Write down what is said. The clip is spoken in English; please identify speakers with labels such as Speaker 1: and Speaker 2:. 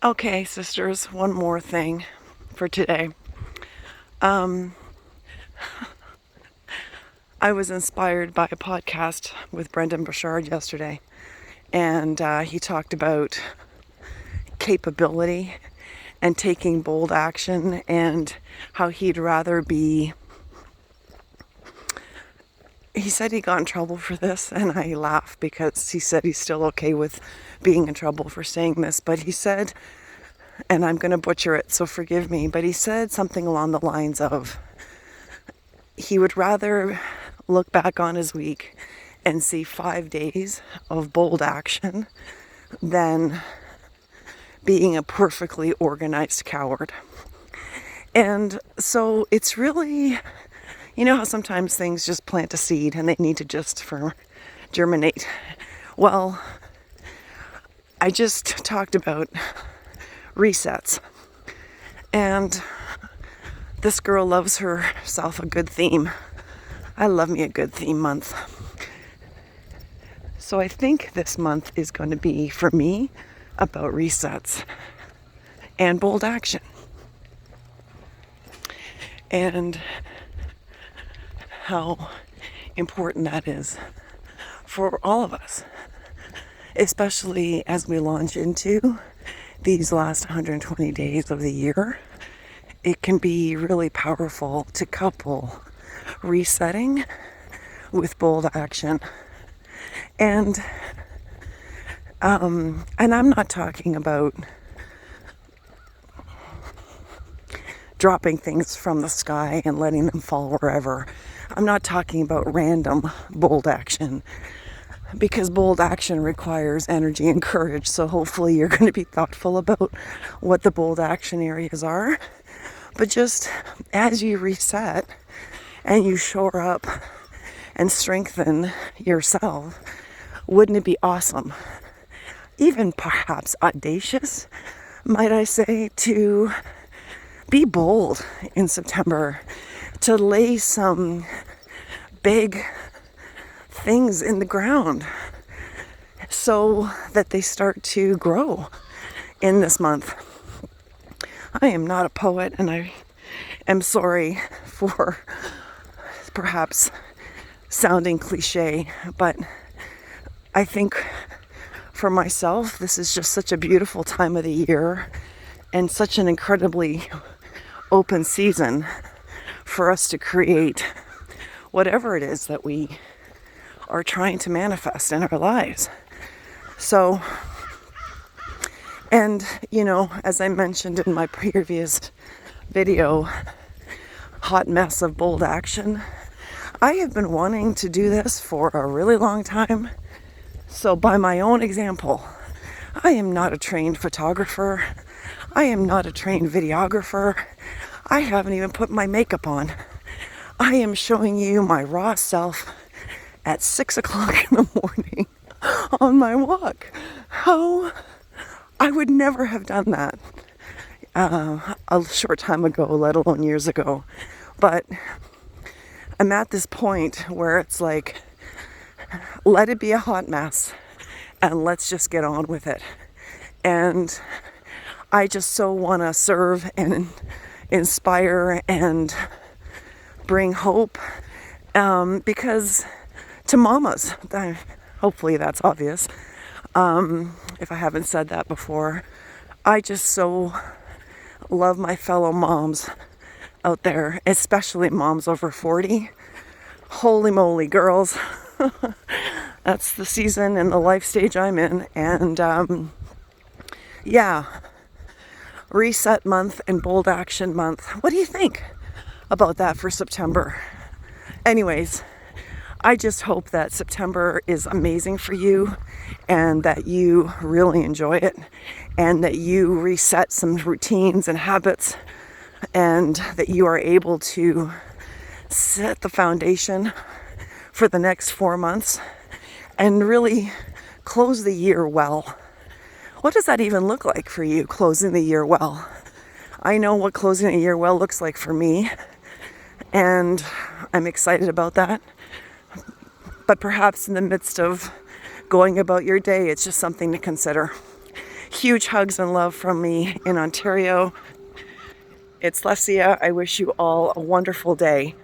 Speaker 1: Okay, sisters, one more thing for today. Um, I was inspired by a podcast with Brendan Burchard yesterday, and he talked about capability and taking bold action and how he'd rather be. He said he got in trouble for this, and I laughed because he said he's still okay with being in trouble for saying this, but he said, and I'm going to butcher it, so forgive me, but he said something along the lines of he would rather look back on his week and see 5 days of bold action than being a perfectly organized coward. And so it's really, you know how sometimes things just plant a seed and they need to just germinate. Well, I just talked about resets, and this girl loves herself a good theme. I love me a good theme month. So I think this month is going to be, for me, about resets and bold action. And how important that is for all of us, especially as we launch into these last 120 days of the year. It can be really powerful to couple resetting with bold action. And I'm not talking about dropping things from the sky and letting them fall wherever. I'm not talking about random bold action, because bold action requires energy and courage. So hopefully you're going to be thoughtful about what the bold action areas are. But just as you reset and you shore up and strengthen yourself, wouldn't it be awesome, even perhaps audacious, might I say, to be bold in September, to lay some big things in the ground so that they start to grow in this month. I am not a poet, and I am sorry for perhaps sounding cliche, but I think for myself, this is just such a beautiful time of the year and such an incredibly open season for us to create whatever it is that we are trying to manifest in our lives. So, and you know, as I mentioned in my previous video, hot mess of bold action, I have been wanting to do this for a really long time. So by my own example, I am not a trained photographer. I am not a trained videographer. I haven't even put my makeup on. I am showing you my raw self at 6 o'clock in the morning on my walk. How I would never have done that a short time ago, let alone years ago. But I'm at this point where it's like, let it be a hot mess and let's just get on with it. And I just so want to serve and inspire and bring hope, because to mamas, hopefully that's obvious, if I haven't said that before, I just so love my fellow moms out there, especially moms over 40. Holy moly, girls. That's the season and the life stage I'm in. And yeah, reset month and bold action month. What do you think about that for September? Anyways, I just hope that September is amazing for you and that you really enjoy it and that you reset some routines and habits and that you are able to set the foundation for the next 4 months and really close the year well. What does that even look like for you, closing the year well? I know what closing a year well looks like for me, and I'm excited about that. But perhaps in the midst of going about your day, it's just something to consider. Huge hugs and love from me in Ontario. It's Lesia. I wish you all a wonderful day.